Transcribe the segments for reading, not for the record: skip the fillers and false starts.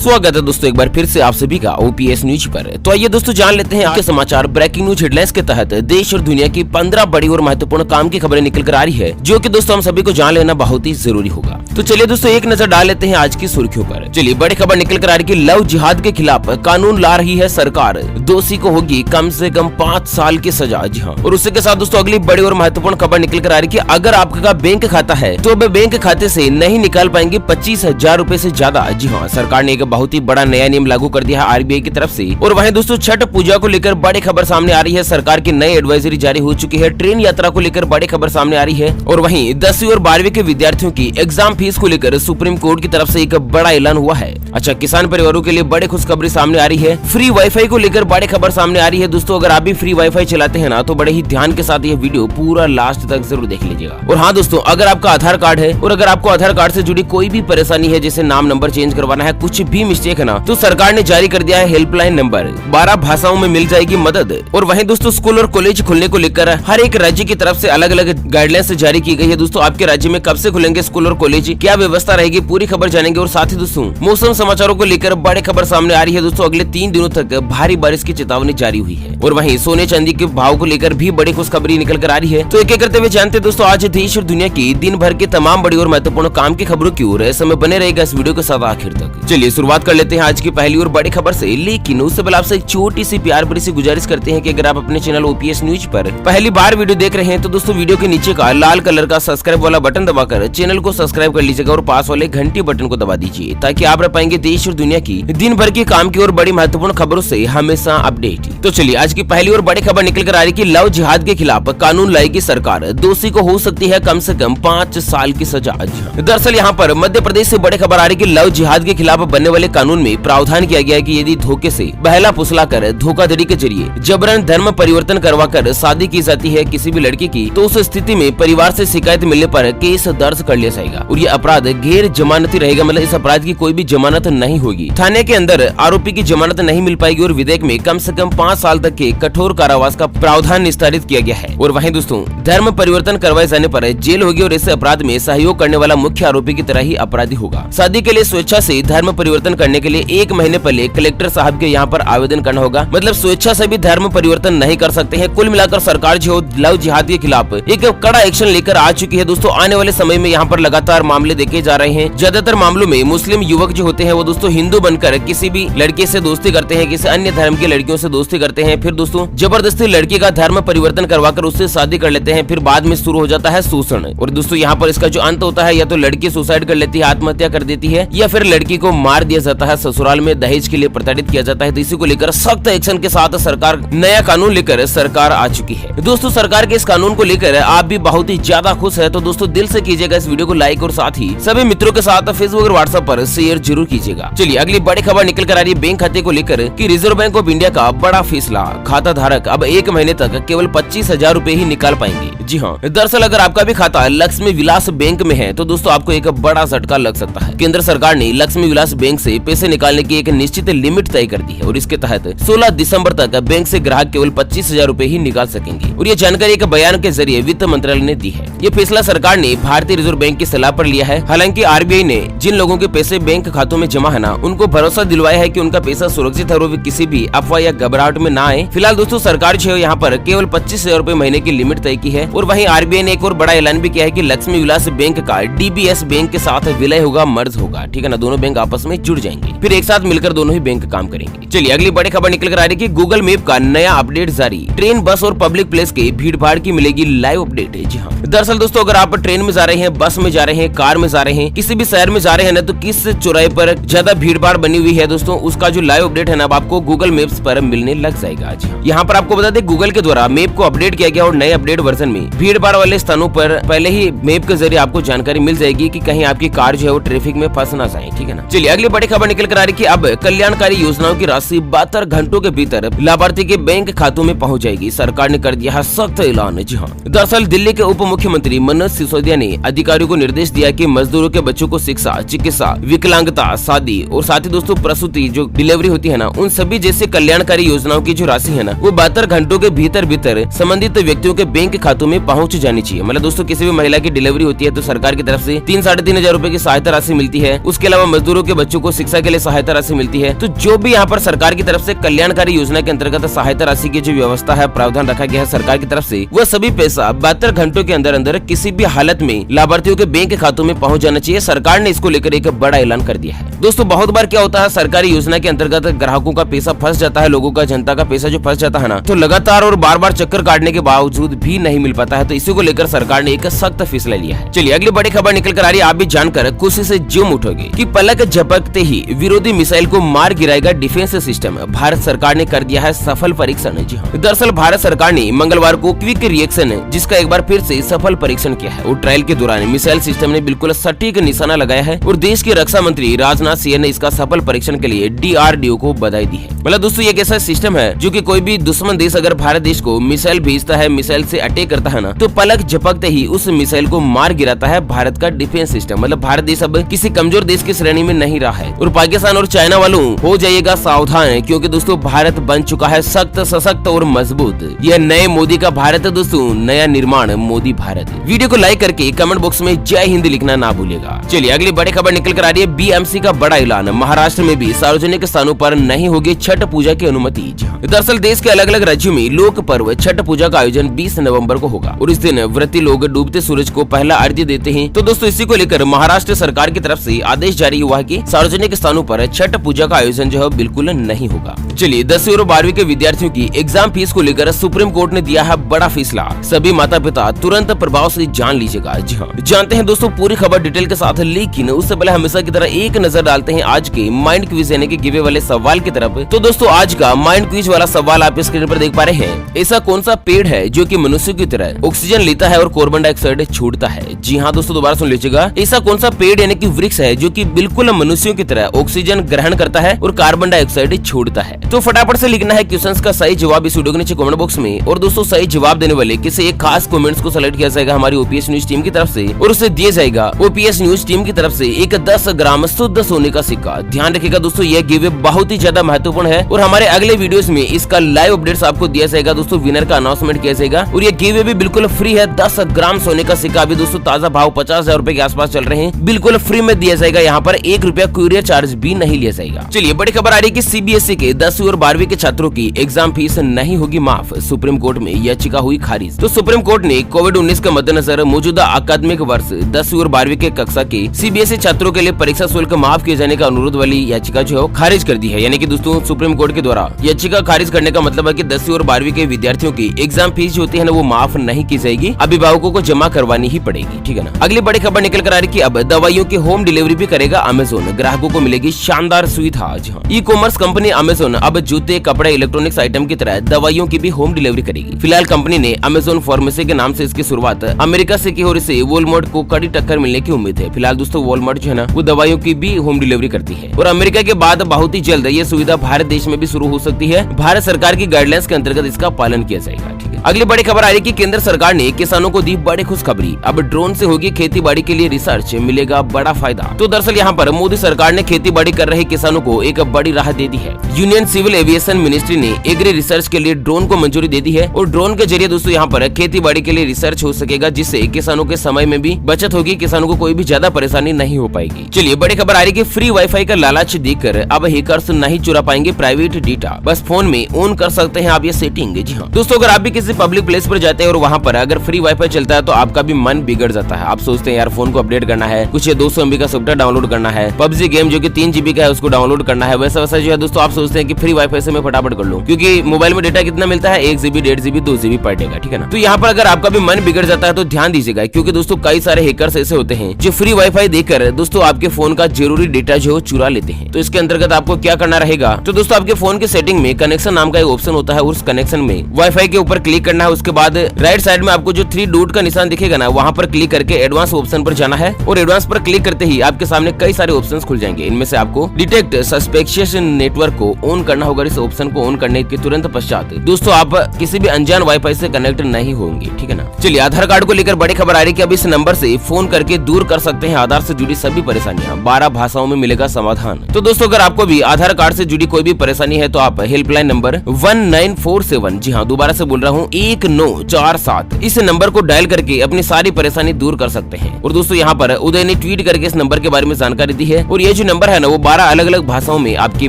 स्वागत है दोस्तों एक बार फिर से आप सभी का ओपीएस न्यूज पर। तो आइए दोस्तों जान लेते हैं आपके समाचार ब्रेकिंग न्यूज हेडलाइंस के तहत देश और दुनिया की 15 बड़ी और महत्वपूर्ण काम की खबरें निकल कर आ रही है, जो कि दोस्तों हम सभी को जान लेना बहुत ही जरूरी होगा। तो चलिए दोस्तों एक नजर डाल लेते हैं आज की सुर्खियों पर। चलिए बड़ी खबर निकल कर आ रही है, लव जिहाद के खिलाफ कानून ला रही है सरकार, दोषी को होगी कम से कम 5 साल की सजा। जी हाँ, और उसी के साथ दोस्तों अगली बड़ी और महत्वपूर्ण खबर निकल कर आ रही है, अगर आपका बैंक खाता है तो अब बैंक खाते से नहीं निकाल पाएंगे 25,000 रूपए से ज्यादा। जी हाँ, सरकार ने एक बहुत ही बड़ा नया नियम लागू कर दिया है आरबीआई की तरफ से। और वहीं दोस्तों छठ पूजा को लेकर बड़ी खबर सामने आ रही है, सरकार की नई एडवाइजरी जारी हो चुकी है। ट्रेन यात्रा को लेकर बड़ी खबर सामने आ रही है। और वहीं 10वीं और 12वीं के विद्यार्थियों की एग्जाम फीस को लेकर सुप्रीम कोर्ट की तरफ से एक बड़ा ऐलान हुआ है। अच्छा, किसान परिवारों के लिए बड़ी खुशखबरी सामने आ रही है। फ्री वाईफाई को लेकर बड़ी खबर सामने आ रही है। दोस्तों अगर आप भी फ्री वाईफाई चलाते हैं ना, तो बड़े ही ध्यान के साथ ये वीडियो पूरा लास्ट तक जरूर देख लीजिएगा। और हाँ दोस्तों, अगर आपका आधार कार्ड है और अगर आपको आधार कार्ड से जुड़ी कोई भी परेशानी है, जैसे नाम नंबर चेंज करवाना है, कुछ भी मिस्टेक है ना, तो सरकार ने जारी कर दिया है हेल्पलाइन नंबर। 12 भाषाओं में मिल जाएगी मदद। और वहीं दोस्तों स्कूल और कॉलेज खुलने को लेकर हर एक राज्य की तरफ से अलग अलग गाइडलाइंस जारी की गई है। दोस्तों आपके राज्य में कब से खुलेंगे स्कूल और कॉलेज, क्या व्यवस्था रहेगी, पूरी खबर जानेंगे। और साथ ही दोस्तों मौसम समाचारों को लेकर बड़ी खबर सामने आ रही है। दोस्तों अगले 3 दिनों तक भारी बारिश की चेतावनी जारी हुई है। और वहीं सोने चांदी के भाव को लेकर भी बड़ी खुशखबरी निकल कर आ रही है। तो एक एक करते हुए जानते हैं दोस्तों आज देश और दुनिया की दिन भर के तमाम बड़ी और महत्वपूर्ण काम की खबरों की ओर समय बने रहेगा इस वीडियो के साथ आखिर तक। चलिए शुरुआत कर लेते हैं आज की पहली और बड़ी खबर से। लेकिन उससे पहले आपसे एक छोटी सी प्यार भरी सी गुजारिश करते हैं कि अगर आप अपने चैनल ओपीएस न्यूज पर पहली बार वीडियो देख रहे हैं, तो दोस्तों वीडियो के नीचे का लाल कलर का सब्सक्राइब वाला बटन दबाकर चैनल को सब्सक्राइब कर लीजिएगा और पास वाले घंटी बटन को दबा दीजिए, ताकि आप रह पाएंगे देश और दुनिया की दिन भर के काम की और बड़ी महत्वपूर्ण खबरों से हमेशा अपडेट। तो चलिए आज की पहली और बड़ी खबर निकल कर आ रही है, लव जिहाद के खिलाफ कानून लाएगी सरकार, दोषी को हो सकती है कम से कम 5 साल की सजा। दरअसल यहाँ पर मध्य प्रदेश से बड़ी खबर आ रही है कि लव जिहाद के खिलाफ बनने वाले कानून में प्रावधान किया गया है कि यदि धोखे से बहला फुसला कर धोखाधड़ी के जरिए जबरन धर्म परिवर्तन करवाकर शादी की जाती है किसी भी लड़की की, तो उस स्थिति में परिवार से शिकायत मिलने पर केस दर्ज कर लिया जाएगा। और ये अपराध गैर जमानती रहेगा, मतलब इस अपराध की कोई भी जमानत नहीं होगी। थाने के अंदर आरोपी की जमानत नहीं मिल पाएगी। और विधेयक में कम से कम 5 साल तक के कठोर कारावास का प्रावधान निस्तारित किया गया है। और वहीं दोस्तों धर्म परिवर्तन करवाए जाने पर जेल होगी और इस अपराध में सहयोग करने वाला मुख्य आरोपी की तरह ही अपराधी होगा। शादी के लिए स्वेच्छा से धर्म परिवर्तन करने के लिए 1 महीने पहले कलेक्टर साहब के यहाँ पर आवेदन करना होगा, मतलब स्वेच्छा से भी धर्म परिवर्तन नहीं कर सकते हैं। कुल मिलाकर सरकार जो लव जिहाद के खिलाफ एक कड़ा एक्शन लेकर आ चुकी है। दोस्तों आने वाले समय में यहाँ पर लगातार मामले देखे जा रहे हैं। ज्यादातर मामलों में मुस्लिम युवक जो होते हैं वो दोस्तों हिंदू बनकर किसी भी लड़के से दोस्ती करते हैं, किसी अन्य धर्म की लड़कियों से दोस्ती करते हैं, फिर दोस्तों जबरदस्ती लड़की का धर्म परिवर्तन करवाकर उससे शादी कर लेते हैं। फिर बाद में शुरू हो जाता है शोषण। और दोस्तों यहाँ पर इसका जो अंत होता है, या तो लड़की सुसाइड कर लेती है, आत्महत्या कर देती है, या फिर लड़की को मार दिया जाता है, ससुराल में दहेज के लिए प्रताड़ित किया जाता है। तो इसी को लेकर सख्त एक्शन के साथ सरकार नया कानून लेकर सरकार आ चुकी है। दोस्तों सरकार के इस कानून को लेकर आप भी बहुत ही ज्यादा खुश है, तो दोस्तों दिल से कीजिएगा इस वीडियो को लाइक और साथ ही सभी मित्रों के साथ फेसबुक और व्हाट्सएप पर शेयर जरूर कीजिएगा। चलिए अगली बड़ी खबर निकल कर आ रही है बैंक खाते को लेकर कि रिजर्व बैंक ऑफ इंडिया का बड़ा फैसला, खाता धारक अब 1 महीने तक केवल 25,000 रूपए ही निकाल पाएंगे। जी हाँ, दरअसल अगर आपका भी खाता लक्ष्मी विलास बैंक में है, तो दोस्तों आपको एक बड़ा झटका लग सकता है। केंद्र सरकार ने लक्ष्मी विलास बैंक से पैसे निकालने की एक निश्चित लिमिट तय कर दी है। और इसके तहत 16 दिसंबर तक बैंक से ग्राहक केवल 25,000 रूपए ही निकाल सकेंगे। और ये जानकारी एक बयान के जरिए वित्त मंत्रालय ने दी है। ये फैसला सरकार ने भारतीय रिजर्व बैंक की सलाह पर लिया है। हालांकि आरबीआई ने जिन लोगों के पैसे बैंक खातों में जमा है ना, उनको भरोसा दिलवाया है कि उनका पैसा सुरक्षित है और किसी भी अफवाह या घबराहट में ना आए। फिलहाल दोस्तों सरकार जो है यहाँ पर केवल 25,000 रूपए महीने की लिमिट तय की है। और वहीं आरबीआई ने एक और बड़ा ऐलान भी किया है कि लक्ष्मी विलास बैंक का डीबीएस बैंक के साथ विलय होगा, मर्ज होगा। ठीक है ना, दोनों बैंक आपस में जुड़ जाएंगे, फिर एक साथ मिलकर दोनों ही बैंक काम करेंगे। चलिए अगली बड़ी खबर निकल कर आ रही है कि गूगल मैप का नया अपडेट जारी, ट्रेन बस और पब्लिक प्लेस के भीड़ भाड़ की मिलेगी लाइव अपडेट। जी हाँ, दरअसल दोस्तों अगर आप ट्रेन में जा रहे हैं, बस में जा रहे हैं, कार में जा रहे हैं, किसी भी शहर में जा रहे हैं ना, तो किस चौराहे पर ज्यादा भीड़ भाड़ बनी हुई है दोस्तों, उसका जो लाइव अपडेट है ना, आपको गूगल मैप्स पर मिलने लग जाएगा। यहाँ पर आपको बता दें गूगल के द्वारा मैप को अपडेट किया गया और नए अपडेट वर्जन में भीड़ भाड़ वाले स्थानों पर पहले ही मैप के जरिए आपको जानकारी मिल जाएगी कि कहीं आपकी कार जो है वो ट्रैफिक में फंस ना जाए। ठीक है ना, चलिए अगली बड़ी खबर निकल कर आ रही है कि अब कल्याणकारी योजनाओं की राशि 72 घंटों के भीतर लाभार्थी के बैंक खातों में पहुंच जाएगी। सरकार ने कर दिया है सख्त ऐलान। जी हाँ, दरअसल दिल्ली के उप मुख्यमंत्री मनोज सिसोदिया ने अधिकारियों को निर्देश दिया कि मजदूरों के बच्चों को शिक्षा, चिकित्सा, विकलांगता, शादी और साथ ही दोस्तों प्रसूति जो डिलीवरी होती है ना, उन सभी जैसे कल्याणकारी योजनाओं की जो राशि है ना, वो 72 घंटों के भीतर संबंधित व्यक्तियों के बैंक खातों में पहुंच जानी चाहिए। मतलब दोस्तों किसी भी महिला की डिलीवरी होती है तो सरकार की तरफ से 3-3.5 रुपए की सहायता राशि मिलती है। उसके अलावा मजदूरों के बच्चों को शिक्षा के लिए सहायता राशि मिलती है। तो जो भी यहाँ पर सरकार की तरफ से कल्याणकारी योजना के अंतर्गत सहायता राशि की जो व्यवस्था है, प्रावधान रखा गया है सरकार की तरफ से, वह सभी पैसा 72 घंटों के अंदर किसी भी हालत में लाभार्थियों के बैंक खातों में पहुंच जाना चाहिए। सरकार ने इसको लेकर एक बड़ा ऐलान कर दिया है। दोस्तों बहुत बार क्या होता है, सरकारी योजना के अंतर्गत ग्राहकों का पैसा फंस जाता है, लोगों का, जनता का पैसा जो फंस जाता है ना, तो लगातार और बार बार चक्कर काटने के बावजूद भी नहीं मिल पाता है। तो इसी को लेकर सरकार ने एक सख्त फैसला लिया है। चलिए अगली बड़ी खबर निकल कर आ रही है, आप भी जानकर खुशी से झूम उठोगे कि पलक झपकते ही विरोधी मिसाइल को मार गिराएगा डिफेंस सिस्टम। भारत सरकार ने कर दिया है सफल परीक्षण। जी हाँ, दरअसल भारत सरकार ने मंगलवार को क्विक रिएक्शन जिसका एक बार फिर से सफल परीक्षण किया है और ट्रायल के दौरान मिसाइल सिस्टम ने बिल्कुल सटीक निशाना लगाया है और देश के रक्षा मंत्री राजनाथ सिंह ने इसका सफल परीक्षण के लिए DRDO को बधाई दी है। मतलब दोस्तों ये एक ऐसा सिस्टम है जो कि कोई भी दुश्मन देश अगर भारत देश को मिसाइल भेजता है, मिसाइल से अटैक करता है ना, तो पलक झपकते ही उस मिसाइल को मार गिराता है भारत का डिफेंस सिस्टम। मतलब भारत देश अब किसी कमजोर देश की श्रेणी में नहीं रहा है। और पाकिस्तान और चाइना वालों हो जाइएगा सावधान, क्योंकि दोस्तों भारत बन चुका है सख्त, सशक्त और मजबूत। यह नए मोदी का भारत है दोस्तों, नया निर्माण मोदी भारत। वीडियो को लाइक करके कमेंट बॉक्स में जय हिंद लिखना ना भूलिएगा। चलिए अगली बड़ी खबर निकल कर आ रही है, BMC का बड़ा ऐलान। महाराष्ट्र में भी सार्वजनिक स्थानों पर नहीं होगी छठ पूजा की अनुमति। दरअसल देश के अलग अलग राज्यों में लोक पर्व छठ पूजा का आयोजन 20 नवंबर को होगा और इस दिन व्रती लोग डूबते सूरज को पहला अर्घ्य देते हैं। तो दोस्तों इसी को लेकर महाराष्ट्र सरकार की तरफ से आदेश जारी हुआ है कि सार्वजनिक स्थानों पर छठ पूजा का आयोजन जो है बिल्कुल नहीं होगा। चलिए 10वीं और 12वीं के विद्यार्थियों की एग्जाम फीस को लेकर सुप्रीम कोर्ट ने दिया है बड़ा फैसला। सभी माता पिता तुरंत प्रभाव से जान लीजिएगा। जी हाँ, जानते हैं दोस्तों पूरी खबर डिटेल के साथ, लेकिन उससे पहले हमेशा की तरह एक नजर डालते हैं आज के माइंड क्विज यानी कि गिवे वाले सवाल की तरफ। तो दोस्तों आज का माइंड क्विज वाला सवाल आप स्क्रीन पर देख पा रहे हैं। ऐसा कौन सा पेड़ है जो कि मनुष्य की तरह ऑक्सीजन लेता है और कार्बन डाइऑक्साइड छोड़ता है? जी हाँ दोस्तों दोबारा सुन लीजिएगा, ऐसा कौन सा पेड़ यानी कि वृक्ष है जो कि बिल्कुल मनुष्यों की तरह ऑक्सीजन ग्रहण करता है और कार्बन डाइऑक्साइड छोड़ता है? तो फटाफट से लिखना है क्वेश्चंस का सही जवाब इस वीडियो के नीचे कमेंट बॉक्स में। और दोस्तों सही जवाब देने वाले किसी एक खास कमेंट्स को सेलेक्ट किया जाएगा हमारी OPS न्यूज टीम की तरफ से और उसे दिया जाएगा OPS न्यूज टीम की तरफ से एक 10 ग्राम शुद्ध सोने का सिक्का। ध्यान रखिएगा दोस्तों यह गिवे बहुत ही ज्यादा महत्वपूर्ण है और हमारे अगले वीडियोस में इसका लाइव अपडेट्स आपको दिया जाएगा दोस्तों, विनर का अनाउंसमेंट किया जाएगा और ये गिवे भी बिल्कुल फ्री है। 10 ग्राम सोने का सिक्का अभी दोस्तों ताजा भाव 50,000 रुपए के आसपास चल रहे हैं, बिल्कुल फ्री में दिया जाएगा। यहाँ पर 1 रुपया कुरियर चार्ज भी नहीं लिया जाएगा। चलिए बड़ी खबर आ रही है कि CBSE के 10वीं और 12वीं के छात्रों की एग्जाम फीस नहीं होगी माफ। सुप्रीम कोर्ट में याचिका हुई खारिज। तो सुप्रीम कोर्ट ने कोविड-19 के मद्देनजर मौजूदा अकादमिक वर्ष 10वीं और 12वीं के कक्षा के CBSE छात्रों के लिए परीक्षा शुल्क माफ किए जाने का अनुरोध वाली याचिका जो है खारिज कर दी है। यानी कि दोस्तों सुप्रीम कोर्ट के द्वारा याचिका खारिज करने का मतलब है कि 10वीं और 12वीं के विद्यार्थियों की एग्जाम फीस जो होती है ना वो माफ नहीं की जाएगी, अभिभावकों को जमा करवानी ही पड़ेगी। ठीक है ना। अगली बड़ी खबर निकल कर आ रही है कि अब दवाइयों की होम डिलीवरी भी करेगा अमेज़न, ग्राहकों को मिलेगी शानदार सुविधा। ई कॉमर्स कंपनी अमेज़न अब जूते, कपड़े, इलेक्ट्रॉनिक्स आइटम की तरह दवाइयों की भी होम डिलीवरी करेगी। फिलहाल कंपनी ने अमेज़न फार्मेसी के नाम से इसकी शुरुआत अमेरिका से की और इसे वॉलमार्ट को कड़ी टक्कर मिलने की उम्मीद है। फिलहाल दोस्तों वॉलमार्ट जो है ना वो दवाइयों की भी होम डिलीवरी करती है और अमेरिका के बाद बहुत ही जल्द ये सुविधा भारत देश में भी शुरू हो सकती है। भारत सरकार की गाइडलाइंस के अंतर्गत इसका पालन किया जाएगा। ठीक है। अगली बड़ी खबर आ रही है कि केंद्र सरकार ने किसानों को दी बड़ी खुशखबरी, अब ड्रोन से होगी खेती बाड़ी के लिए रिसर्च, मिलेगा बड़ा फायदा। तो दरअसल यहाँ पर मोदी सरकार ने खेती बाड़ी कर रहे किसानों को एक बड़ी राहत दे दी है। यूनियन सिविल एविएशन मिनिस्ट्री ने एग्री रिसर्च के लिए ड्रोन को मंजूरी दे दी है और ड्रोन के जरिए दोस्तों यहाँ पर खेती बाड़ी के लिए रिसर्च हो सकेगा, जिससे किसानों के समय में भी बचत होगी, किसानों को कोई भी ज्यादा परेशानी नहीं हो पाएगी। चलिए बड़ी खबर आ रही है कि फ्री वाईफाई का लालच देकर अब हैकर्स नहीं चुरा पाएंगे प्राइवेट डेटा, बस फोन में ऑन कर सकते हैं आप ये सेटिंग। जी हाँ दोस्तों, अगर आप भी किसी पब्लिक प्लेस पर जाते हैं और वहाँ पर अगर फ्री वाईफाई चलता है तो आपका भी मन बिगड़ जाता है। आप सोचते हैं यार फोन को अपडेट करना है, कुछ 200 MB का सॉफ्टवेयर डाउनलोड करना है, PUBG गेम जो कि 3 GB का है उसको डाउनलोड करना है, वैसा वैसा जो है दोस्तों आप सोचते हैं कि फ्री वाईफाई से मैं फटाफट कर लूं, क्योंकि मोबाइल में डेटा कितना मिलता है 1 GB, 1.5 GB, 2 GB per day का। ठीक है ना। तो यहाँ पर अगर आपका भी मन बिगड़ जाता है तो ध्यान दीजिएगा, क्योंकि दोस्तों कई सारे हैकर्स ऐसे होते हैं जो फ्री वाईफाई देकर दोस्तों आपके फोन का जरूरी डेटा जो चुरा लेते हैं। तो इसके अंतर्गत आपको क्या करना रहेगा, तो दोस्तों आपके फोन के सेटिंग में कनेक्शन नाम का एक ऑप्शन होता है, उस कनेक्शन में वाईफाई के ऊपर क्लिक करना है। उसके बाद राइट साइड में आपको जो 3 डॉट का निशान दिखेगा ना, वहाँ पर क्लिक करके एडवांस ऑप्शन पर जाना है और एडवांस पर क्लिक करते ही आपके सामने कई सारे ऑप्शंस खुल जाएंगे। इनमें से आपको डिटेक्ट सस्पिशियस नेटवर्क को ऑन करना होगा इस ऑप्शन को ऑन करने के तुरंत पश्चात दोस्तों आप किसी भी अनजान वाईफाई से कनेक्ट नहीं होंगे, ठीक है ना। चलिए आधार कार्ड को लेकर बड़ी खबर आ रही है कि अब इस नंबर से फोन करके दूर कर सकते हैं आधार से जुड़ी सभी परेशानियां। 12 भाषाओं में मिलेगा समाधान। तो दोस्तों अगर आपको भी आधार कार्ड से जुड़ी कोई भी परेशानी है तो आप हेल्पलाइन नंबर 1947, जी हाँ दोबारा से बोल रहा हूँ 1947, इस नंबर को डायल करके अपनी सारी परेशानी दूर कर सकते हैं। और दोस्तों यहाँ पर उदय ने ट्वीट करके इस नंबर के बारे में जानकारी दी है और ये जो नंबर है ना वो 12 अलग अलग भाषाओं में आपकी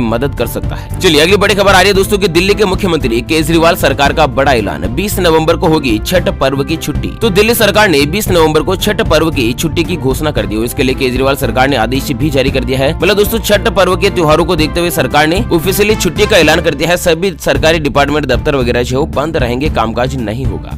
मदद कर सकता है। चलिए अगली बड़ी खबर आ रही है दोस्तों की दिल्ली के मुख्यमंत्री केजरीवाल सरकार का बड़ा ऐलान, 20 नवंबर को होगी छठ पर्व की छुट्टी। तो दिल्ली सरकार ने 20 नवंबर को छठ पर्व की छुट्टी की घोषणा कर दी और इसके लिए केजरीवाल सरकार ने आदेश भी जारी कर दिया है। मतलब दोस्तों छठ पर्व के त्योहारों को देखते हुए सरकार ने ऑफिशियली छुट्टी का ऐलान कर दिया है। सभी सरकारी डिपार्टमेंट दफ्तर वगैरह जो बंद रहेंगे, कामकाज नहीं होगा।